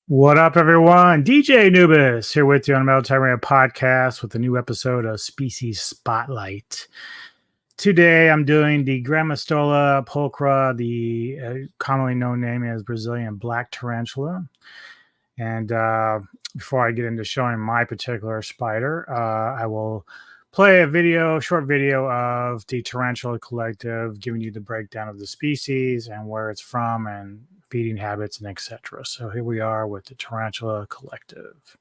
What up, everyone? DJ Anubis here with you on the Temperament podcast with a new episode of Species Spotlight. Today, I'm doing the Grammostola Pulchra, the commonly known name as Brazilian Black Tarantula. And before I get into showing my particular spider, I will play a short video of the Tarantula Collective, giving you the breakdown of the species and where it's from and feeding habits and etc. So here we are with the Tarantula Collective.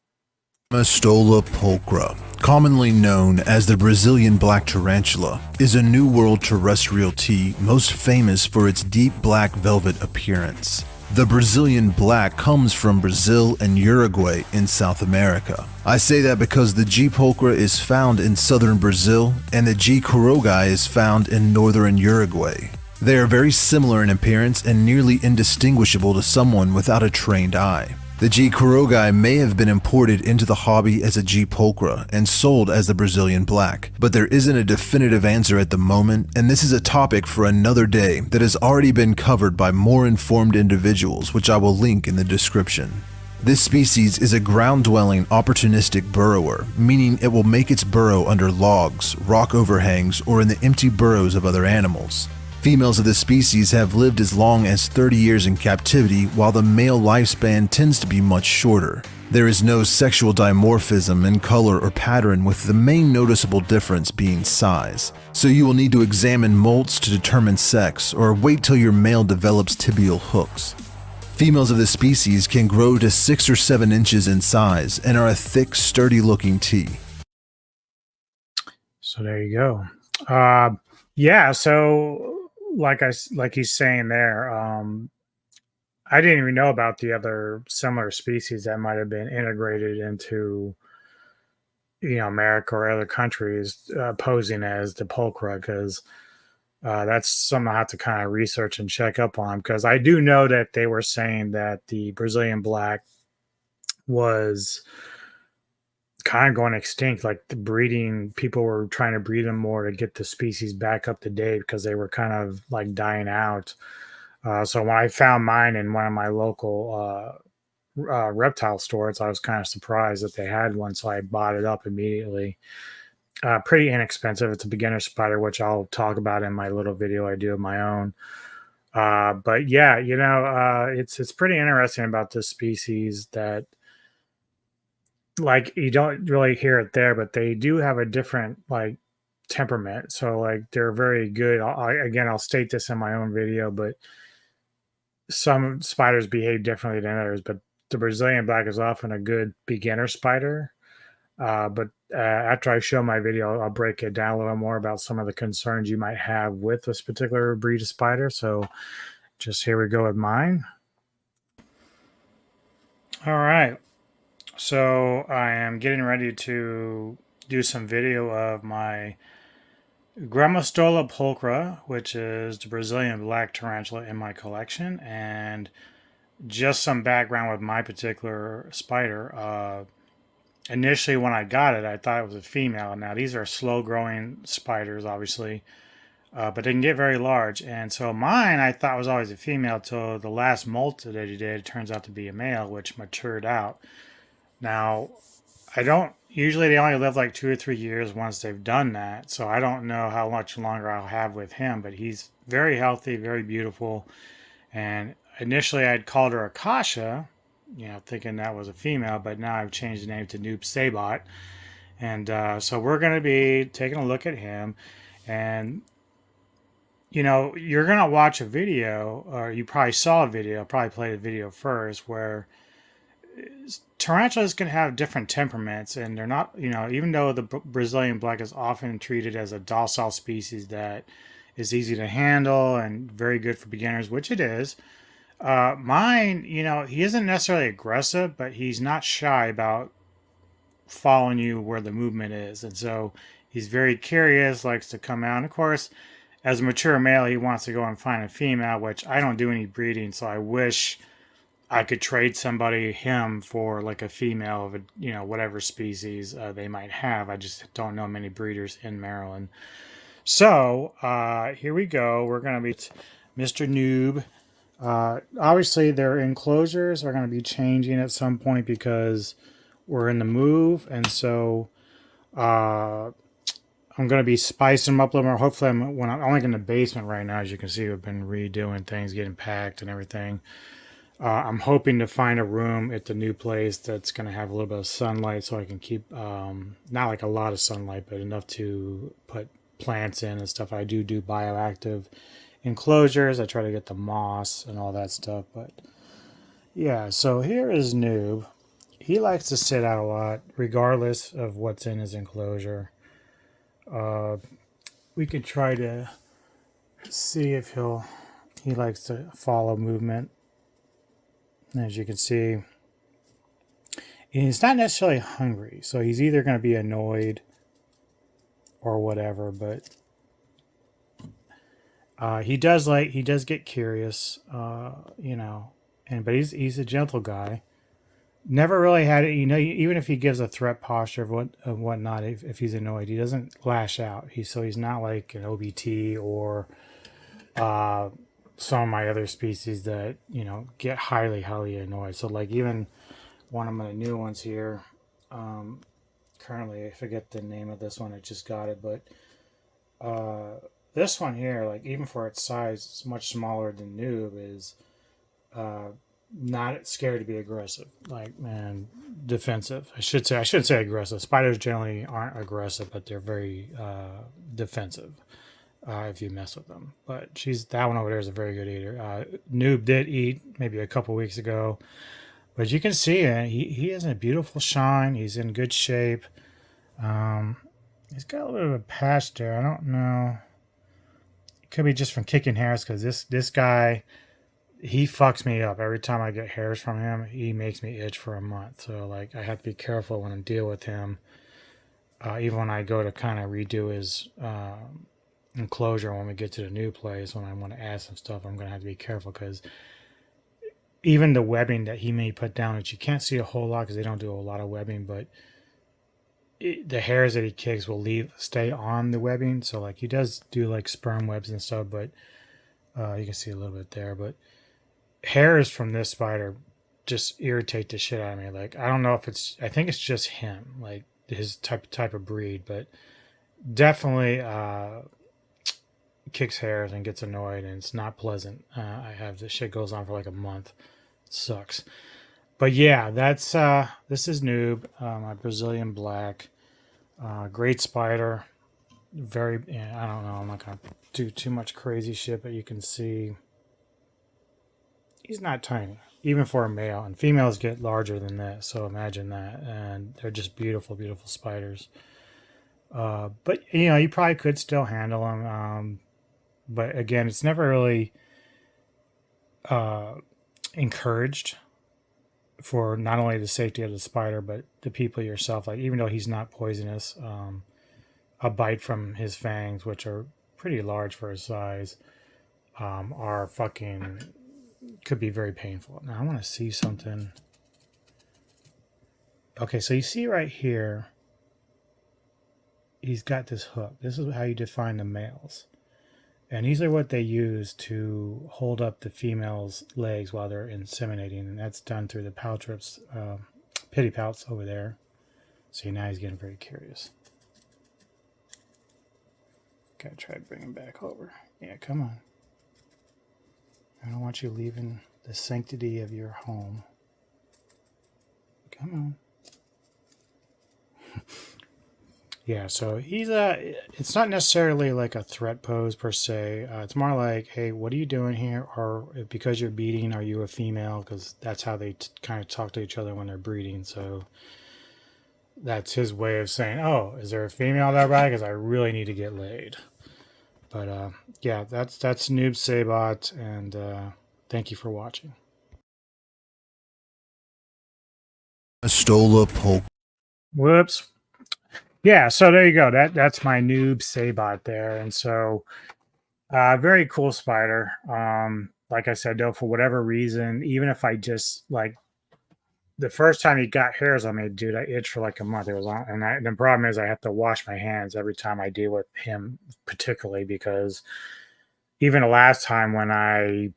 Grammostola Pulchra, commonly known as the Brazilian Black Tarantula, is a New World terrestrial tea most famous for its deep black velvet appearance. The Brazilian black comes from Brazil and Uruguay in South America. I say that because the G. pulchra is found in southern Brazil and the G. kurogai is found in northern Uruguay. They are very similar in appearance and nearly indistinguishable to someone without a trained eye. The G. kurogai may have been imported into the hobby as a G. pulchra and sold as the Brazilian black, but there isn't a definitive answer at the moment, and this is a topic for another day that has already been covered by more informed individuals, which I will link in the description. This species is a ground-dwelling opportunistic burrower, meaning it will make its burrow under logs, rock overhangs, or in the empty burrows of other animals. Females of this species have lived as long as 30 years in captivity, while the male lifespan tends to be much shorter. There is no sexual dimorphism in color or pattern, with the main noticeable difference being size. So you will need to examine molts to determine sex, or wait till your male develops tibial hooks. Females of this species can grow to 6 or 7 inches in size and are a thick, sturdy-looking tea. So there you go. So like he's saying there, I didn't even know about the other similar species that might have been integrated into, America or other countries posing as the pulchra, because that's something I have to kind of research and check up on, because I do know that they were saying that the Brazilian black was kind of going extinct. Like the breeding, people were trying to breed them more to get the species back up to date because they were kind of like dying out. So when I found mine in one of my local reptile stores, I was kind of surprised that they had one, so I bought it up immediately. Pretty inexpensive. It's a beginner spider, which I'll talk about in my little video I do of my own. But yeah, it's pretty interesting about this species that, like, you don't really hear it there, but they do have a different like temperament. So like they're very good. I'll state this in my own video, but some spiders behave differently than others. But the Brazilian black is often a good beginner spider. But after I show my video, I'll break it down a little more about some of the concerns you might have with this particular breed of spider. So just here we go with mine. All right. So I am getting ready to do some video of my Grammostola Pulchra, which is the Brazilian black tarantula in my collection, and just some background with my particular spider. Initially, when I got it, I thought it was a female. Now, these are slow-growing spiders, obviously. but they can get very large. And so mine, I thought was always a female till the last molt that he did turns out to be a male, which matured out. Now, I don't usually they only live like 2 or 3 years once they've done that, so I don't know how much longer I'll have with him. But he's very healthy, very beautiful. And initially, I'd called her Akasha, thinking that was a female, but now I've changed the name to Noob Sabot. And so we're going to be taking a look at him. And you're gonna watch a video, or you probably saw a video, probably played a video first, where tarantulas can have different temperaments, and they're not, even though the Brazilian black is often treated as a docile species that is easy to handle and very good for beginners, which it is. Mine, he isn't necessarily aggressive, but he's not shy about following you where the movement is, and so he's very curious, likes to come out. And of course, as a mature male, he wants to go and find a female, which I don't do any breeding, so I wish I could trade him for like a female of whatever species they might have. I just don't know many breeders in Maryland. So here we go. We're going to be Mr. Noob. Obviously, their enclosures are going to be changing at some point because we're in the move, and so I'm going to be spicing them up a little more. Hopefully, I'm only in the basement right now. As you can see, we've been redoing things, getting packed and everything. I'm hoping to find a room at the new place that's going to have a little bit of sunlight so I can keep, not like a lot of sunlight, but enough to put plants in and stuff. I do bioactive enclosures. I try to get the moss and all that stuff. But yeah, so here is Noob. He likes to sit out a lot, regardless of what's in his enclosure. We could try to see if he likes to follow movement. As you can see, he's not necessarily hungry, so he's either going to be annoyed or whatever. But he does get curious, but he's a gentle guy. Never really had it, even if he gives a threat posture of whatnot, if he's annoyed, he doesn't lash out. He's not like an OBT or some of my other species that get highly annoyed. So like even one of my new ones here, currently I forget the name of this one, I just got it, but this one here, like even for its size, it's much smaller than Noob, is not scared to be aggressive, like, man, defensive. I should say aggressive. Spiders generally aren't aggressive, but they're very defensive if you mess with them. But that one over there is a very good eater. Noob did eat maybe a couple weeks ago, but you can see it. He has a beautiful shine. He's in good shape. He's got a little bit of a patch there. I don't know. It could be just from kicking hairs, because this guy, he fucks me up every time I get hairs from him. He makes me itch for a month. So like I have to be careful when I deal with him. Even when I go to kind of redo his enclosure when we get to the new place, when I want to add some stuff, I'm going to have to be careful, because even the webbing that he may put down, which you can't see a whole lot because they don't do a lot of webbing, but the hairs that he kicks will stay on the webbing. So like he does do like sperm webs and stuff, but you can see a little bit there. But hairs from this spider just irritate the shit out of me. Like I don't know if I think it's just him, like his type of breed, but definitely kicks hairs and gets annoyed, and it's not pleasant. I have this shit goes on for like a month. It sucks. But yeah, that's this is Noob, my Brazilian black, great spider. Very, I don't know. I'm not gonna do too much crazy shit, but you can see he's not tiny, even for a male. And females get larger than this, so imagine that. And they're just beautiful, beautiful spiders. But you probably could still handle them. But again, it's never really encouraged for not only the safety of the spider, but the people yourself. Like even though he's not poisonous, a bite from his fangs, which are pretty large for his size, are could be very painful. Now I want to see something. Okay, so you see right here, he's got this hook. This is how you define the males. And these are what they use to hold up the female's legs while they're inseminating. And that's done through the poutrips, pity pouts over there. See, now he's getting very curious. Gotta try to bring him back over. Yeah, come on. I don't want you leaving the sanctity of your home. Come on. Yeah, so he's it's not necessarily like a threat pose per se. It's more like, hey, what are you doing here? Or because you're beating, are you a female? Because that's how they kind of talk to each other when they're breeding. So that's his way of saying, oh, is there a female nearby? Because I really need to get laid. But yeah, that's Noob Sabot, and thank you for watching. Grammostola Pulchra. Whoops. Yeah, so there you go. That's my Noob Sabot there, and so very cool spider. Like I said, though, for whatever reason, even if I just like the first time he got hairs on me, dude, I itched for like a month. It was on, and the problem is I have to wash my hands every time I deal with him, particularly because even the last time when I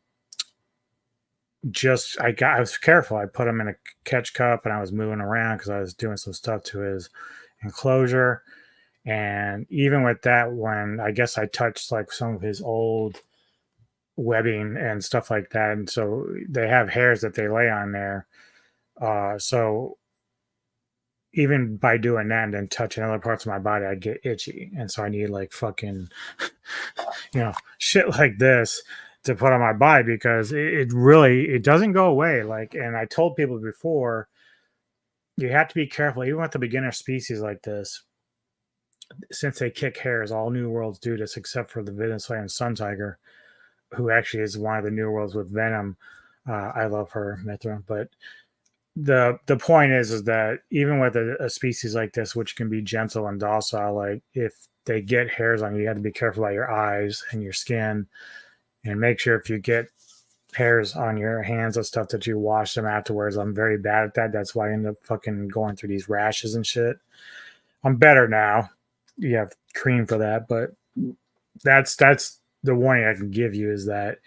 was careful. I put him in a catch cup and I was moving around because I was doing some stuff to his enclosure. And even with that, when I guess I touched like some of his old webbing and stuff like that, and so they have hairs that they lay on there. So even by doing that and then touching other parts of my body, I get itchy, and so I need like fucking, shit like this to put on my body because it really it doesn't go away. Like, and I told people before, you have to be careful even with the beginner species like this, since they kick hairs. All New Worlds do this except for the Venezuelan sun tiger, who actually is one of the New Worlds with venom. I love her, Mithra, but the point is that even with a species like this, which can be gentle and docile, like if they get hairs on you, you have to be careful about your eyes and your skin, and make sure if you get hairs on your hands and stuff that you wash them afterwards. I'm very bad at that. That's why I end up fucking going through these rashes and shit. I'm better now. You have cream for that, but that's the warning I can give you is that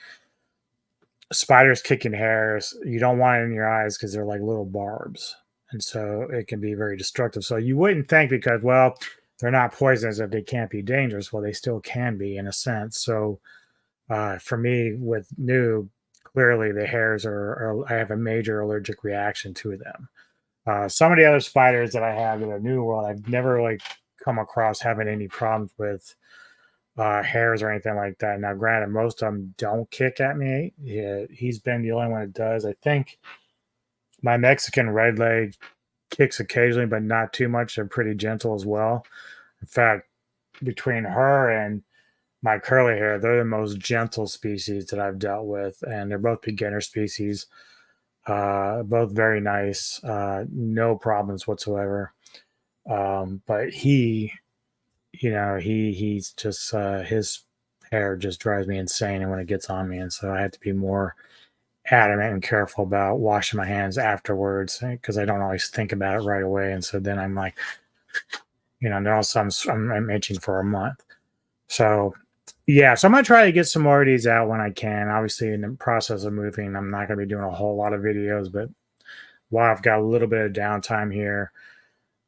spiders kicking hairs, you don't want it in your eyes because they're like little barbs, and so it can be very destructive. So you wouldn't think because, well, they're not poisonous if they can't be dangerous. Well, they still can be in a sense. So for me with Noob, clearly the hairs I have a major allergic reaction to them. Some of the other spiders that I have in the New World, I've never like come across having any problems with hairs or anything like that. Now, granted, most of them don't kick at me. Yeah, he's been the only one that does. I think my Mexican red leg kicks occasionally, but not too much. They're pretty gentle as well. In fact, between her and my curly hair, they're the most gentle species that I've dealt with, and they're both beginner species. Both very nice, no problems whatsoever. But he's just his hair just drives me insane, and when it gets on me, and so I have to be more adamant and careful about washing my hands afterwards because I don't always think about it right away, and so then I'm like, and all of a sudden I'm itching for a month. So yeah, so I'm gonna try to get some more of these out when I can. Obviously, in the process of moving, I'm not gonna be doing a whole lot of videos, but while I've got a little bit of downtime here,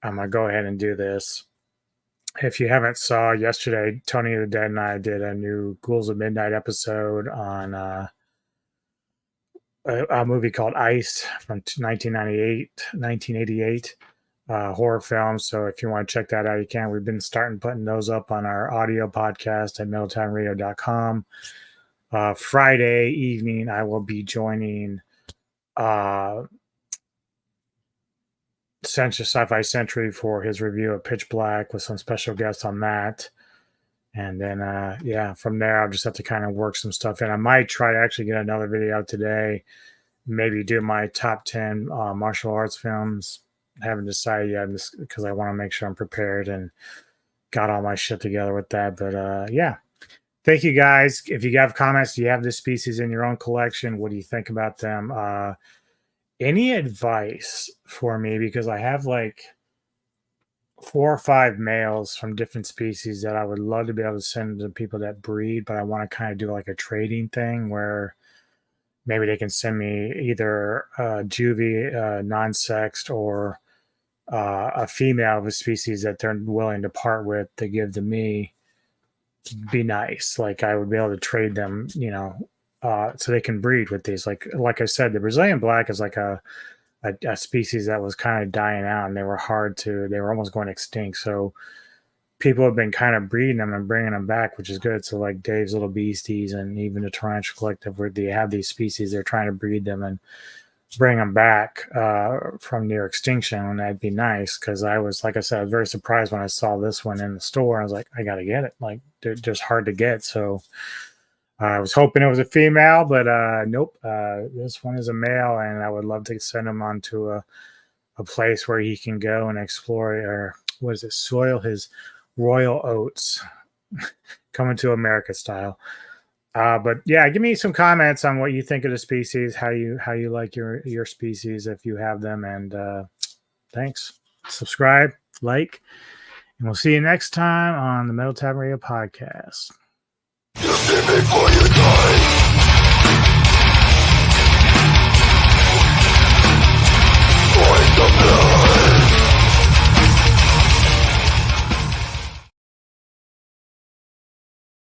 I'm gonna go ahead and do this. If you haven't saw yesterday, Tony the Dead and I did a new Ghouls of Midnight episode on a movie called Ice from 1988 horror film. So if you want to check that out, you can. We've been starting putting those up on our audio podcast at middletownradio.com. Friday evening, I will be joining Sci-Fi Century for his review of Pitch Black with some special guests on that. And then, from there, I'll just have to kind of work some stuff in. I might try to actually get another video out today, maybe do my top 10 martial arts films. I haven't decided yet because I want to make sure I'm prepared and got all my shit together with that. But thank you guys. If you have comments, do you have this species in your own collection? What do you think about them? Any advice for me? Because I have like 4 or 5 males from different species that I would love to be able to send to people that breed, but I want to kind of do like a trading thing where maybe they can send me either juvie, non-sexed, or a female of a species that they're willing to part with to give to me. Be nice. Like I would be able to trade them, so they can breed with these. Like I said, the Brazilian black is like a species that was kind of dying out, and they were almost going extinct. So people have been kind of breeding them and bringing them back, which is good. So like Dave's Little Beasties and even the Tarantula Collective, where they have these species, they're trying to breed them and bring them back from near extinction, and that'd be nice. Because I was, like I said, I was very surprised when I saw this one in the store. I was like, I gotta get it. Like they're just hard to get. So I was hoping it was a female, but nope. This one is a male, and I would love to send him on to a place where he can go and explore, or what is it, soil his royal oats, coming to America style. But yeah, give me some comments on what you think of the species, how you like your species if you have them, and thanks. Subscribe, like, and we'll see you next time on the Metal Tab Radio podcast.